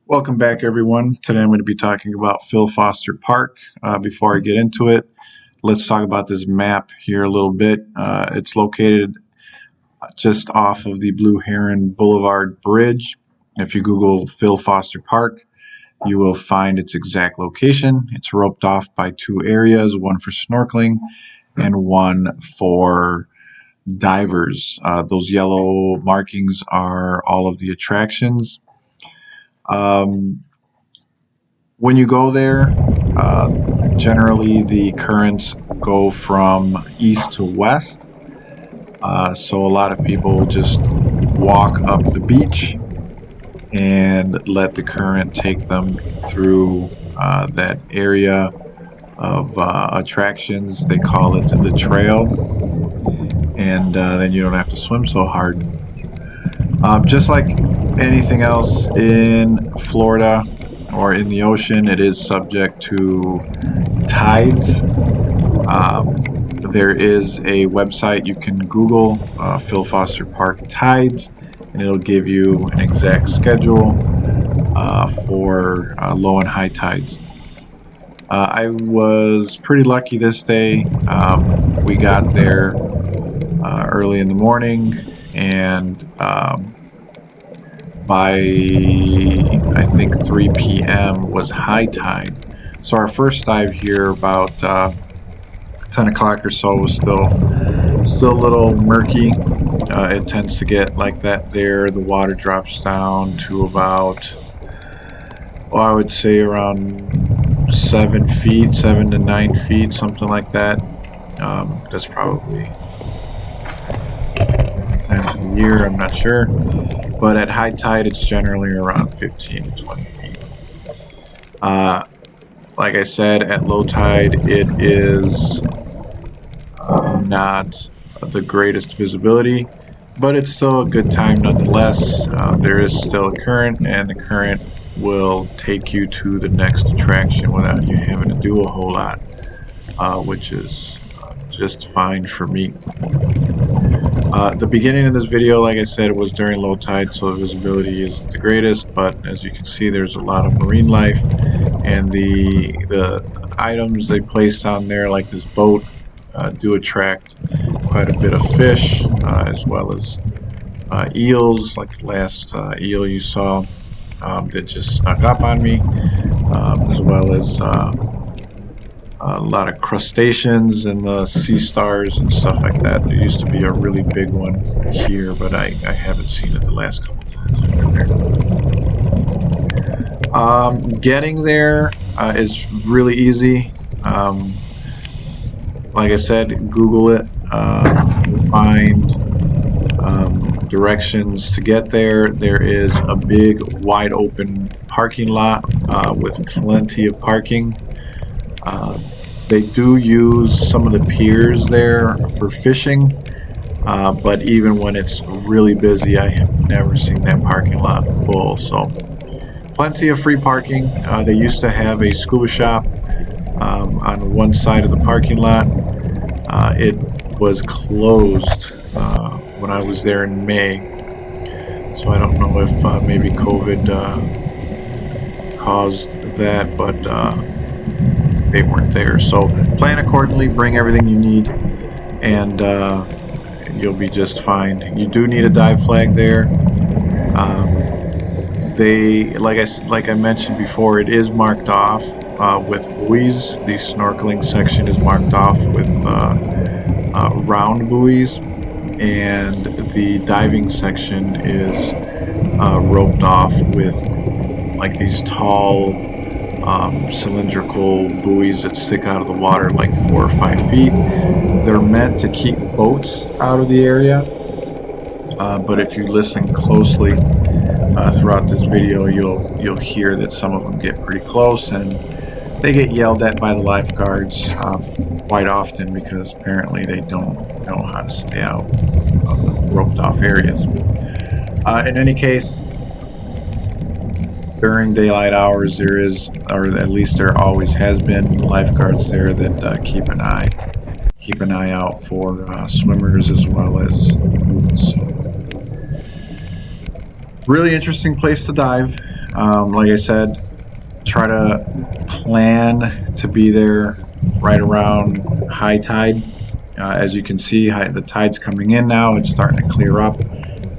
Welcome back, everyone. Today I'm going to be talking about Phil Foster Park. Before I get into it, let's talk about this map here a little bit. It's located just off of the Blue Heron Boulevard Bridge. If you Google Phil Foster Park, you will find its exact location. It's roped off by two areas, one for snorkeling and one for divers. Those yellow markings are all of the attractions. When you go there, generally the currents go from east to west. So a lot of people just walk up the beach and let the current take them through that area of attractions. They call it the trail, and then you don't have to swim so hard. Just like anything else in Florida or in the ocean, it is subject to tides. There is a website you can Google, Phil Foster Park tides, and it'll give you an exact schedule for low and high tides. I was pretty lucky this day. We got there early in the morning, and by I think 3 p.m. was high tide. So our first dive here about 10 o'clock or so was still a little murky. It tends to get like that there. The water drops down to about, well, I would say around 7 to 9 feet, something like that. That's probably different times of the year, I'm not sure. But at high tide, it's generally around 15 to 20 feet. Like I said, at low tide, it is not the greatest visibility, but it's still a good time nonetheless. There is still a current, and the current will take you to the next attraction without you having to do a whole lot, which is just fine for me. The beginning of this video, like I said, was during low tide, so the visibility isn't the greatest, but as you can see, there's a lot of marine life, and the items they place on there, like this boat, do attract quite a bit of fish, as well as eels, like the last eel you saw that just snuck up on me, as well as a lot of crustaceans and sea stars and stuff like that. There used to be a really big one here, but I haven't seen it the last couple times I've been there. Getting there is really easy. Like I said, Google it. You'll find directions to get there. There is a big, wide open parking lot with plenty of parking. They do use some of the piers there for fishing, but even when it's really busy, I have never seen that parking lot full. So plenty of free parking. They used to have a scuba shop on one side of the parking lot. It was closed when I was there in May, so I don't know if maybe COVID caused that, but they weren't there. So plan accordingly, bring everything you need, and you'll be just fine. You do need a dive flag there. They, like I mentioned before, it is marked off with buoys. The snorkeling section is marked off with round buoys, and the diving section is roped off with like these tall cylindrical buoys that stick out of the water like 4 or 5 feet. They're meant to keep boats out of the area, but if you listen closely throughout this video, you'll hear that some of them get pretty close, and they get yelled at by the lifeguards quite often because apparently they don't know how to stay out of the roped off areas. In any case, during daylight hours, there is, or at least there always has been, lifeguards there that keep an eye out for swimmers as well as boats. Really interesting place to dive. Like I said, try to plan to be there right around high tide. As you can see, the tide's coming in now. It's starting to clear up,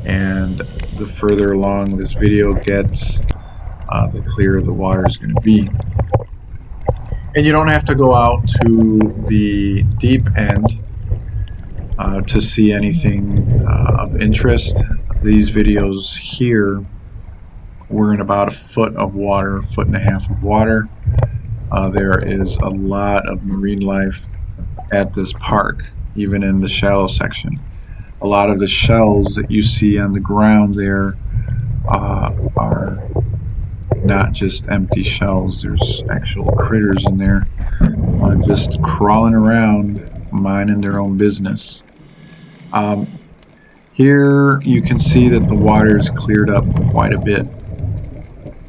and the further along this video gets, the clearer the water is going to be. And you don't have to go out to the deep end to see anything of interest. These videos here, we're in about a foot of water, foot and a half of water. There is a lot of marine life at this park, even in the shallow section. A lot of the shells that you see on the ground there are not just empty shells. There's actual critters in there just crawling around, minding their own business. Here you can see that the water's cleared up quite a bit.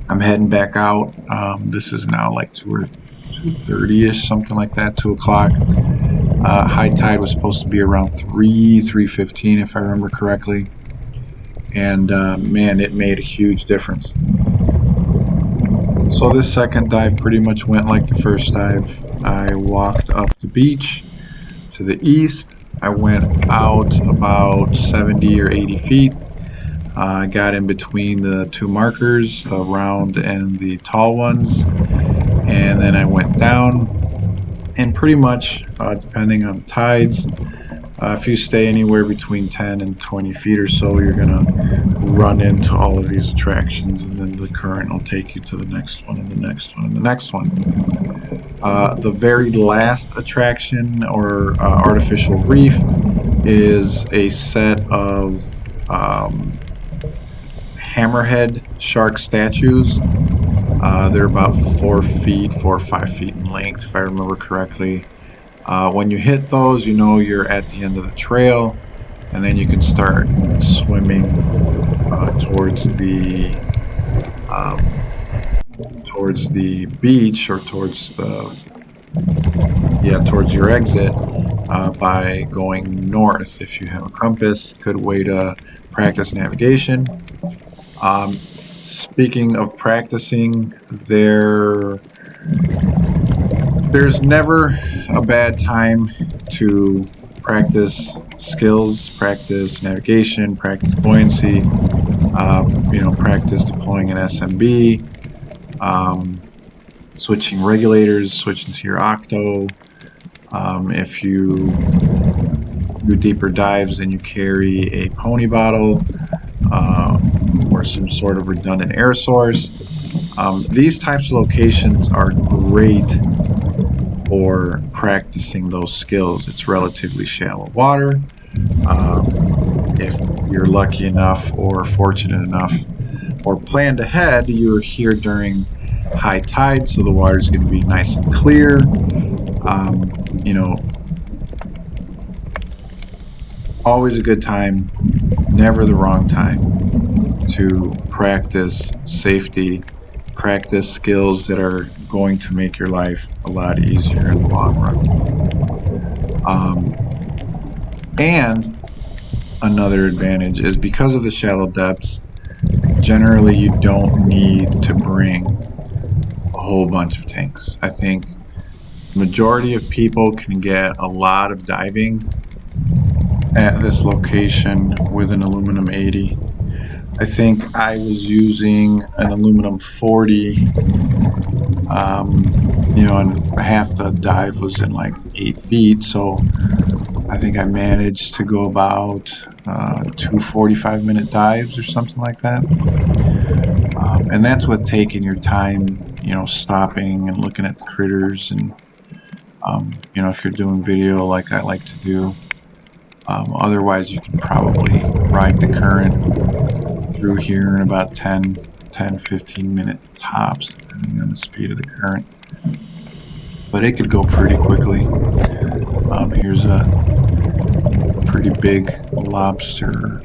I'm heading back out. This is now like 2:30ish, something like that, 2 o'clock. High tide was supposed to be around 3:15 if I remember correctly. And man, it made a huge difference. So this second dive pretty much went like the first dive. I walked up the beach to the east. I went out about 70 or 80 feet. I got in between the two markers, the round and the tall ones, and then I went down. And pretty much, depending on the tides, if you stay anywhere between 10 and 20 feet or so, you're going to run into all of these attractions, and then the current will take you to the next one and the next one and the next one. The very last attraction, or artificial reef, is a set of Hammerhead shark statues. They're about 4 or 5 feet in length, if I remember correctly. When you hit those, you know you're at the end of the trail, and then you can start swimming towards the beach, or towards your exit, by going north. If you have a compass, good way to practice navigation. Speaking of practicing, there's never a bad time to practice skills, practice navigation, practice buoyancy, practice deploying an SMB, switching regulators, switching to your octo. If you do deeper dives, then you carry a pony bottle or some sort of redundant air source. These types of locations are great for practicing those skills. It's relatively shallow water. If you're lucky enough or fortunate enough or planned ahead, you're here during high tide, so the water is going to be nice and clear. Always a good time, never the wrong time to practice safety, practice skills that are going to make your life a lot easier in the long run. And another advantage is, because of the shallow depths, generally you don't need to bring a whole bunch of tanks. I think the majority of people can get a lot of diving at this location with an aluminum 80. I think I was using an aluminum 40, and half the dive was in like 8 feet, so I think I managed to go about 2 45-minute dives or something like that. And that's with taking your time, stopping and looking at the critters, and if you're doing video like I like to do. Otherwise, you can probably ride the current through here in about 10-15 minute tops, depending on the speed of the current. But it could go pretty quickly. Here's a pretty big lobster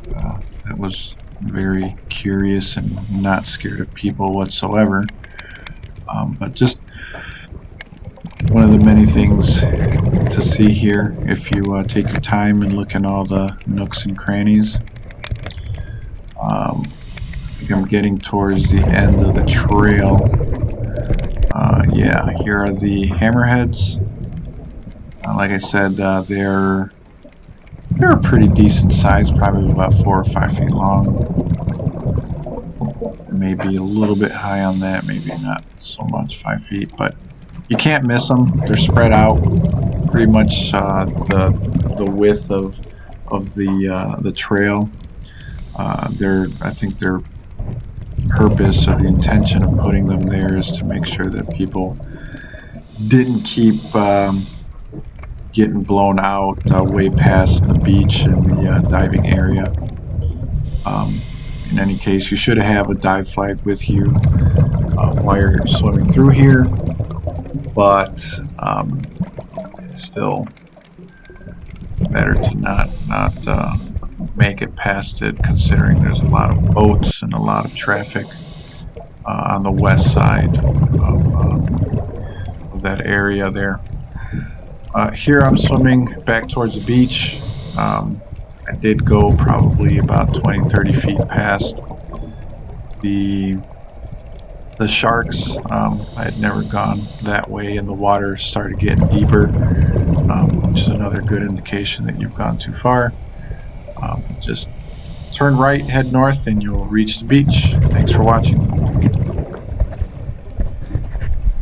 that was very curious and not scared of people whatsoever. But just one of the many things to see here if you take your time and look in all the nooks and crannies. think I'm getting towards the end of the trail. Yeah, here are the hammerheads. Like I said, they're a pretty decent size, probably about 4 or 5 feet long. Maybe a little bit high on that, maybe not so much, 5 feet, but you can't miss them. They're spread out pretty much the width of the trail. I think their purpose or the intention of putting them there is to make sure that people didn't keep getting blown out way past the beach and the diving area. In any case, you should have a dive flag with you while you're swimming through here, but it's still better to not make it past it, considering there's a lot of boats and a lot of traffic on the west side of that area there. Here I'm swimming back towards the beach. I did go probably about 20-30 feet past the sharks. I had never gone that way, and the water started getting deeper, which is another good indication that you've gone too far. Just turn right, head north, and you'll reach the beach. Thanks for watching.